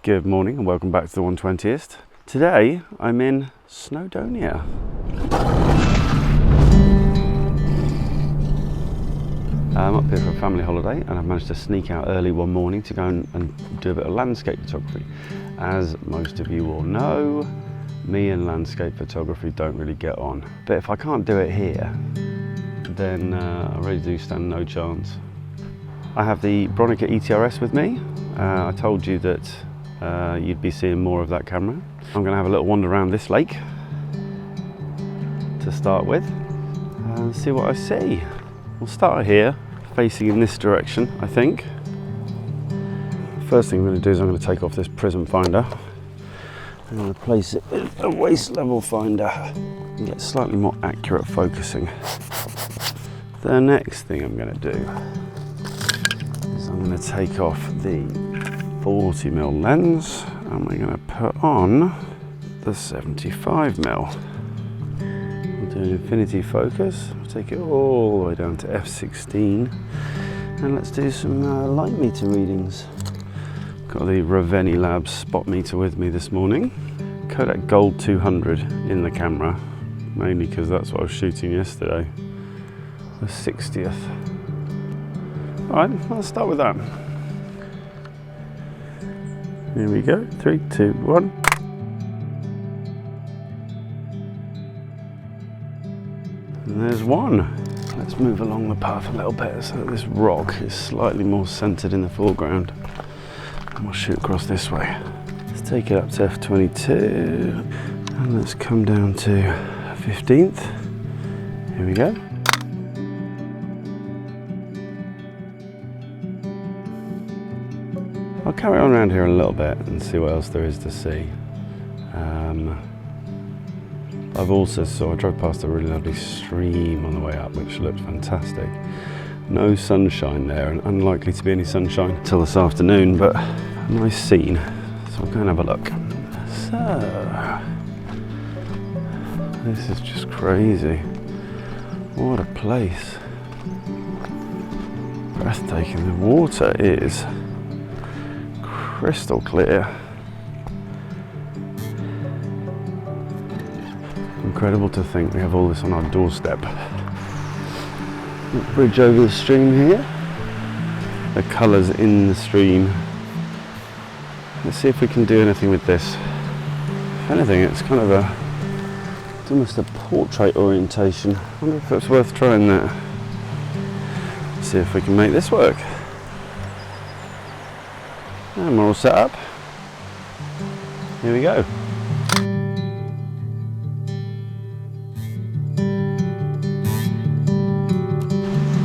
Good morning and welcome back to the 120th. Today I'm in Snowdonia. I'm up here for a family holiday and I've managed to sneak out early one morning to go and do a bit of landscape photography. As most of you will know, me and landscape photography don't really get on. But if I can't do it here, then I really do stand no chance. I have the Bronica ETRS with me. I told you that you'd be seeing more of that camera. I'm going to have a little wander around this lake to start with and see what I see. We'll start here, facing in this direction, I think. First thing I'm going to do is I'm going to take off this prism finder. I'm going to place it in a waist level finder and get slightly more accurate focusing. The next thing I'm going to do is I'm going to take off the 40mm lens and we're going to put on the 75mm. We'll do an infinity focus, we'll take it all the way down to f16 and let's do some light meter readings. Got the Ravenni Labs spot meter with me this morning. Kodak Gold 200 in the camera, mainly because that's what I was shooting yesterday, the 60th. Alright, let's start with that. Here we go, 3, 2, 1. And there's one. Let's move along the path a little bit so that this rock is slightly more centered in the foreground. And we'll shoot across this way. Let's take it up to f22 and let's come down to 15th. Here we go. I'll carry on around here a little bit and see what else there is to see. I drove past a really lovely stream on the way up which looked fantastic. No sunshine there and unlikely to be any sunshine until this afternoon, but a nice scene. So we'll go and have a look. So, this is just crazy. What a place. Breathtaking. The water is crystal clear. Incredible to think we have all this on our doorstep. Bridge over the stream here. The colours in the stream. Let's see if we can do anything with this. If anything, it's kind of it's almost a portrait orientation. I wonder if it's worth trying that. Let's see if we can make this work. And we're all set up. Here we go.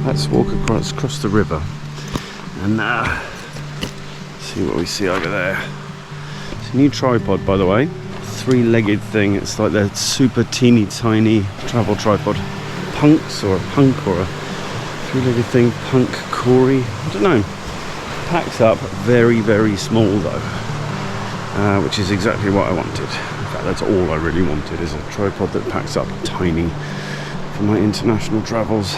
Let's walk across the river and see what we see over there. It's a new tripod, by the way. 3-legged thing. It's like the super teeny tiny travel tripod. Punks or a punk or a 3-legged thing. Punk Corey. I don't know. Packs up very, very small though, which is exactly what I wanted. In fact, that's all I really wanted, is a tripod that packs up tiny for my international travels.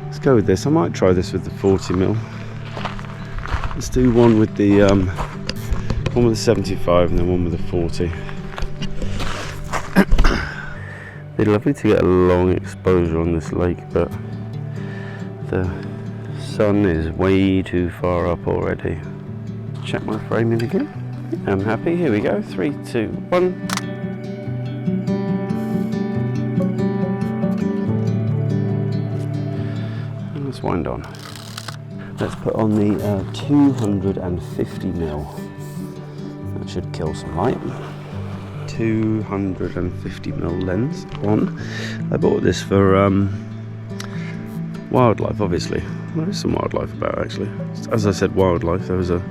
Let's go with this. I might try this with the 40mm. Let's do one with the 75 and then one with the 40. It'd be lovely to get a long exposure on this lake, but the sun is way too far up already. Check my framing again. I'm happy. Here we go. 3, 2, 1. And let's wind on. Let's put on the 250mm. That should kill some light. 250mm lens on. I bought this for wildlife, obviously. There is some wildlife about, actually. As I said, wildlife. There was a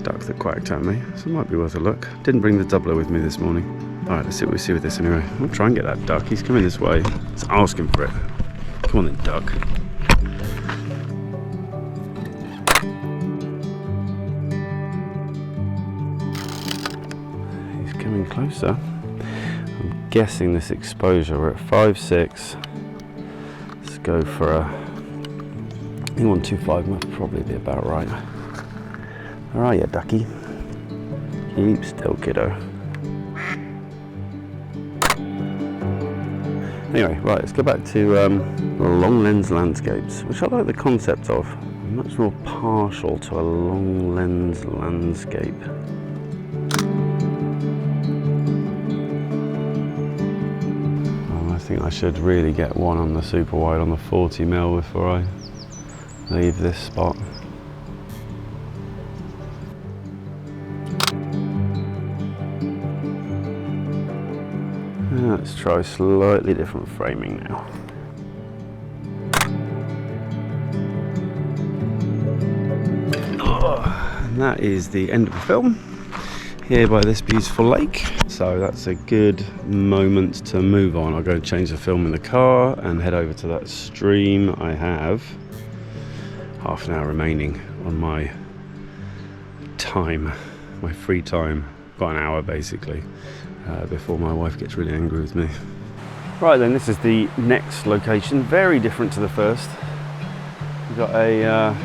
duck that quacked at me, so it might be worth a look. Didn't bring the doubler with me this morning. Alright, let's see what we see with this anyway. I'll try and get that duck. He's coming this way. Let's ask him for it. Come on then, duck. He's coming closer. I'm guessing this exposure, we're at 5.6. Let's go for a think 125 must probably be about right. Where are you, ducky? Keep still, kiddo. Anyway, right, let's go back to long lens landscapes, which I like the concept of. I'm much more partial to a long lens landscape. I think I should really get one on the super wide on the 40mm before I leave this spot. Let's try slightly different framing now. And that is the end of the film here by this beautiful lake. So that's a good moment to move on. I'll go and change the film in the car and head over to that stream. I have half an hour remaining on my time, my free time. Got an hour basically before my wife gets really angry with me. Right then, this is the next location, very different to the first. We've got a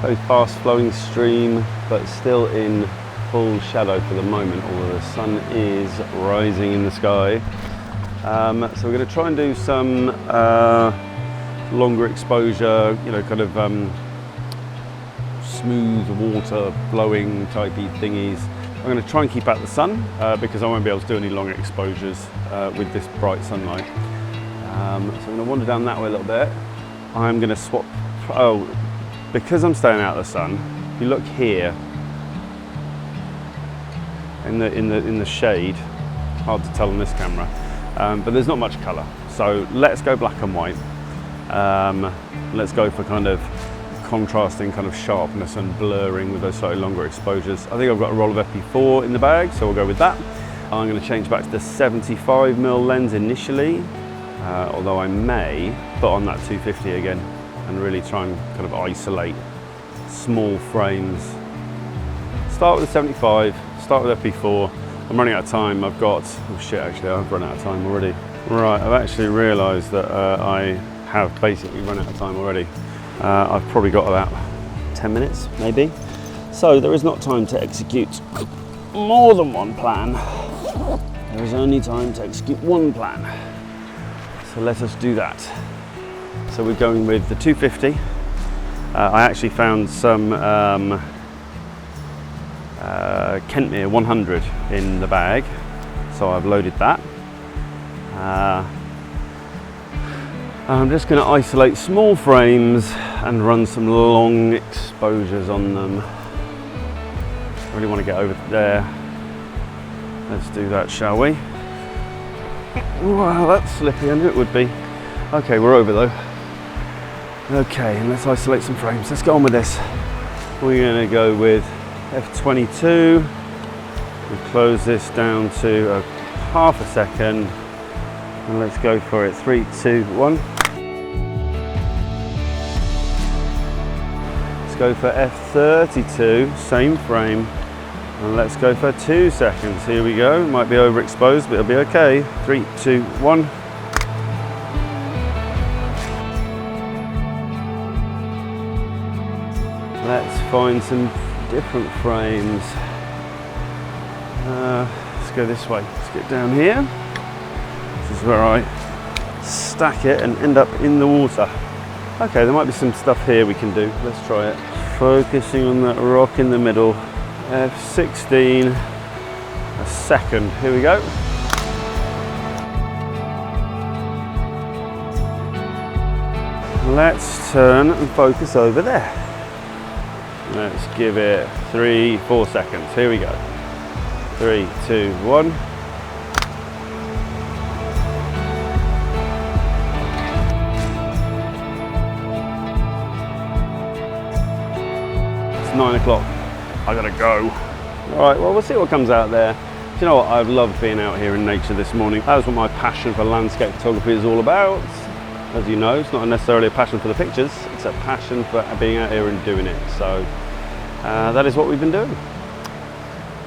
very fast flowing stream, but still in full shadow for the moment, although the sun is rising in the sky. So we're going to try and do some longer exposure, you know, kind of smooth water flowing typey thingies. I'm going to try and keep out the sun because I won't be able to do any longer exposures with this bright sunlight. So I'm going to wander down that way a little bit. I'm going to swap, because I'm staying out of the sun, if you look here in the shade, hard to tell on this camera, but there's not much colour. So let's go black and white. Let's go for kind of contrasting kind of sharpness and blurring with those slightly longer exposures. I think I've got a roll of FP4 in the bag, so we'll go with that. I'm going to change back to the 75mm lens initially, although I may put on that 250 again and really try and kind of isolate small frames. Start with the 75, start with FP4. I'm running out of time. I've got, oh shit, actually I've run out of time already. Right, I've actually realised that I have basically run out of time already. I've probably got about 10 minutes, maybe. So there is not time to execute more than one plan. There is only time to execute one plan. So let us do that. So we're going with the 250. I actually found some Kentmere 100 in the bag, so I've loaded that. I'm just going to isolate small frames and run some long exposures on them. I really want to get over there. Let's do that, shall we? Wow, that's slippy. I knew it would be. Okay, we're over though. Okay, and let's isolate some frames. Let's go on with this. We're going to go with F22. We close this down to half a second. And let's go for it. 3, 2, 1. Let's go for F32, same frame. And let's go for 2 seconds. Here we go. Might be overexposed, but it'll be okay. 3, 2, 1. Let's find some different frames. Let's go this way. Let's get down here. This is where I stack it and end up in the water. Okay, there might be some stuff here we can do. Let's try it. Focusing on that rock in the middle. F16, a second. Here we go. Let's turn and focus over there. Let's give it 3, 4 seconds. Here we go. 3, 2, 1. It's 9 o'clock. I gotta go. All right, well, we'll see what comes out there. Do you know what? I've loved being out here in nature this morning. That was what my passion for landscape photography is all about. As you know, it's not necessarily a passion for the pictures, it's a passion for being out here and doing it. So that is what we've been doing.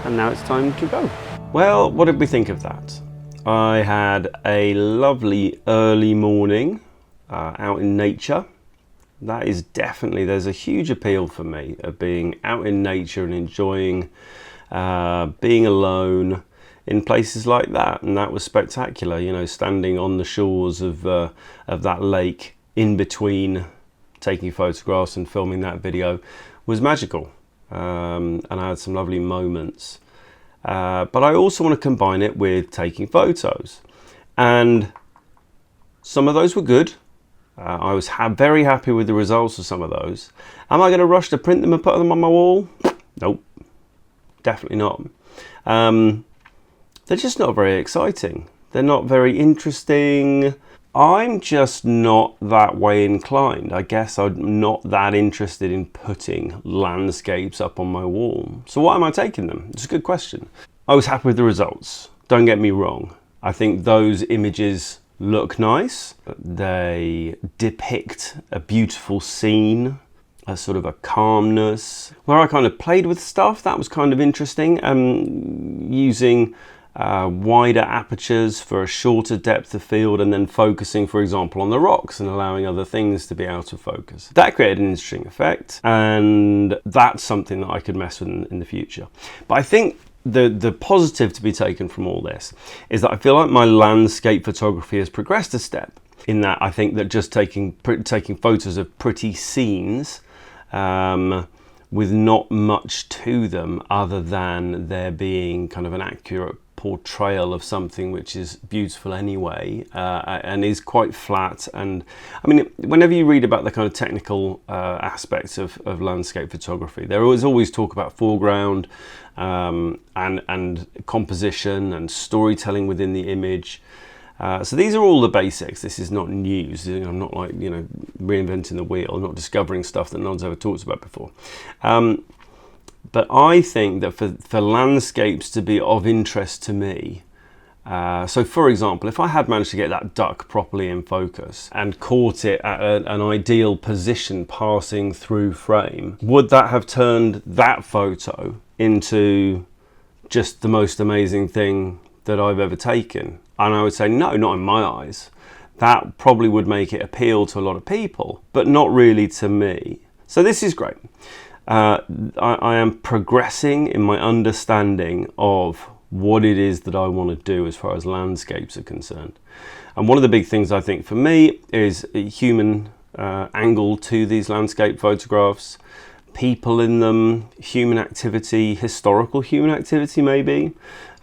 And now it's time to go. Well, what did we think of that? I had a lovely early morning out in nature. That is definitely, there's a huge appeal for me of being out in nature and enjoying being alone in places like that. And that was spectacular, you know, standing on the shores of that lake in between taking photographs and filming that video was magical. And I had some lovely moments. But I also want to combine it with taking photos. And some of those were good. I was very happy with the results of some of those. Am I going to rush to print them and put them on my wall? Nope, definitely not. They're just not very exciting. They're not very interesting. I'm just not that way inclined. I guess I'm not that interested in putting landscapes up on my wall. So why am I taking them? It's a good question. I was happy with the results. Don't get me wrong. I think those images look nice. They depict a beautiful scene, a sort of a calmness. Where I kind of played with stuff, that was kind of interesting. Using wider apertures for a shorter depth of field and then focusing, for example, on the rocks and allowing other things to be out of focus. That created an interesting effect, and that's something that I could mess with in the future. But I think the positive to be taken from all this is that I feel like my landscape photography has progressed a step, in that I think that just taking photos of pretty scenes with not much to them other than there being kind of an accurate portrayal of something which is beautiful anyway, and is quite flat. And I mean, whenever you read about the kind of technical aspects of landscape photography, there is always talk about foreground and composition and storytelling within the image. So these are all the basics. This is not news. I'm not like, you know, reinventing the wheel. I'm not discovering stuff that no one's ever talked about before. But I think that for landscapes to be of interest to me, so for example, if I had managed to get that duck properly in focus and caught it at an ideal position passing through frame, would that have turned that photo into just the most amazing thing that I've ever taken? And I would say no, not in my eyes. That probably would make it appeal to a lot of people, but not really to me. So this is great. I am progressing in my understanding of what it is that I want to do as far as landscapes are concerned. And one of the big things I think for me is a human angle to these landscape photographs, people in them, human activity, historical human activity maybe.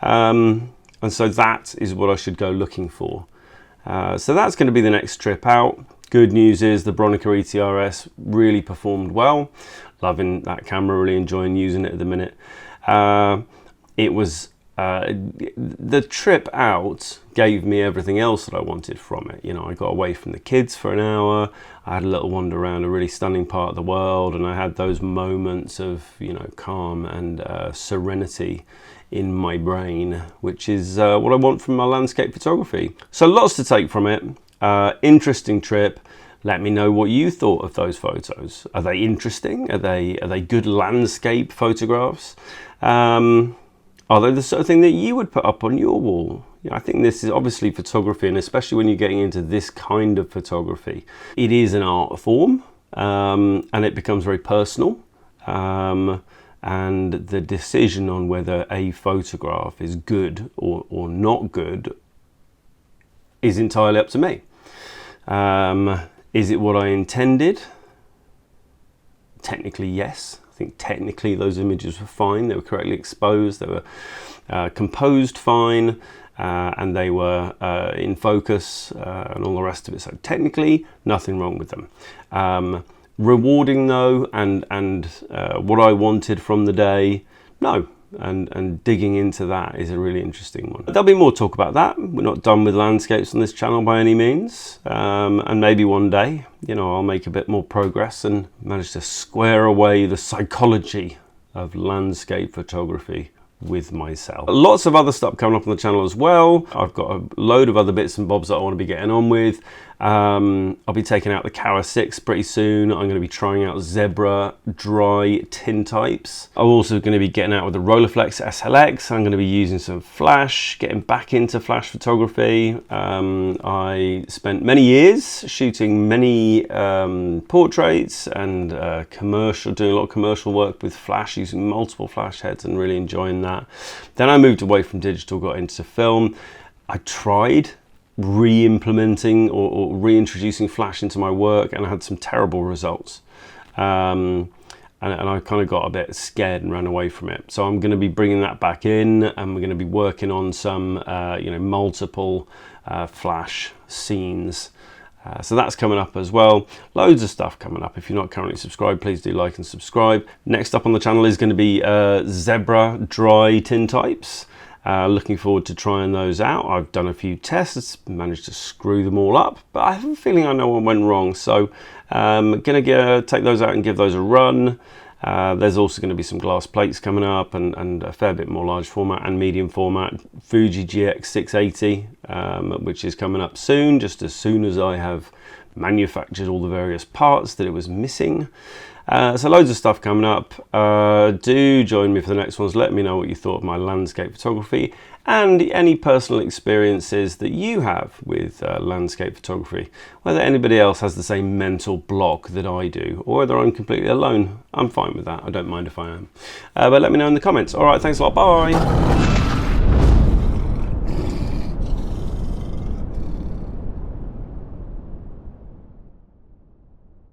And so that is what I should go looking for. So that's going to be the next trip out. Good news is the Bronica ETRS really performed well. Loving that camera, really enjoying using it at the minute. It was the trip out gave me everything else that I wanted from it. You know, I got away from the kids for an hour. I had a little wander around a really stunning part of the world, and I had those moments of, you know, calm and serenity in my brain, which is what I want from my landscape photography. So lots to take from it. Interesting trip. Let me know what you thought of those photos. Are they interesting? Are they good landscape photographs? Are they the sort of thing that you would put up on your wall? You know, I think this is obviously photography, and especially when you're getting into this kind of photography, it is an art form, and it becomes very personal. And the decision on whether a photograph is good or not good is entirely up to me. Is it what I intended? Technically, yes. I think technically those images were fine. They were correctly exposed. They were composed fine, and they were in focus and all the rest of it. So technically, nothing wrong with them. Rewarding though, and what I wanted from the day, no. And digging into that is a really interesting one. There'll be more talk about that. We're not done with landscapes on this channel by any means. And maybe one day, you know, I'll make a bit more progress and manage to square away the psychology of landscape photography with myself. Lots of other stuff coming up on the channel as well. I've got a load of other bits and bobs that I want to be getting on with. I'll be taking out the Cower 6 pretty soon. I'm going to be trying out Zebra dry tin types. I'm also going to be getting out with the Rolleiflex SLX. I'm going to be using some flash, getting back into flash photography. I spent many years shooting many portraits and doing a lot of commercial work with flash, using multiple flash heads and really enjoying that. Then I moved away from digital, got into film. I tried re-implementing or reintroducing flash into my work, and I had some terrible results. And I kind of got a bit scared and ran away from it. So I'm going to be bringing that back in, and we're going to be working on some, multiple flash scenes. So that's coming up as well. Loads of stuff coming up. If you're not currently subscribed, please do like and subscribe. Next up on the channel is going to be Zebra dry tin types. Looking forward to trying those out. I've done a few tests, managed to screw them all up, but I have a feeling I know what went wrong. So I'm going to take those out and give those a run. There's also going to be some glass plates coming up, and a fair bit more large format and medium format. Fuji GX 680, which is coming up soon, just as soon as I have manufactured all the various parts that it was missing. So loads of stuff coming up. Do join me for the next ones. Let me know what you thought of my landscape photography and any personal experiences that you have with landscape photography. Whether anybody else has the same mental block that I do, or whether I'm completely alone. I'm fine with that. I don't mind if I am. But let me know in the comments. All right, thanks a lot. Bye.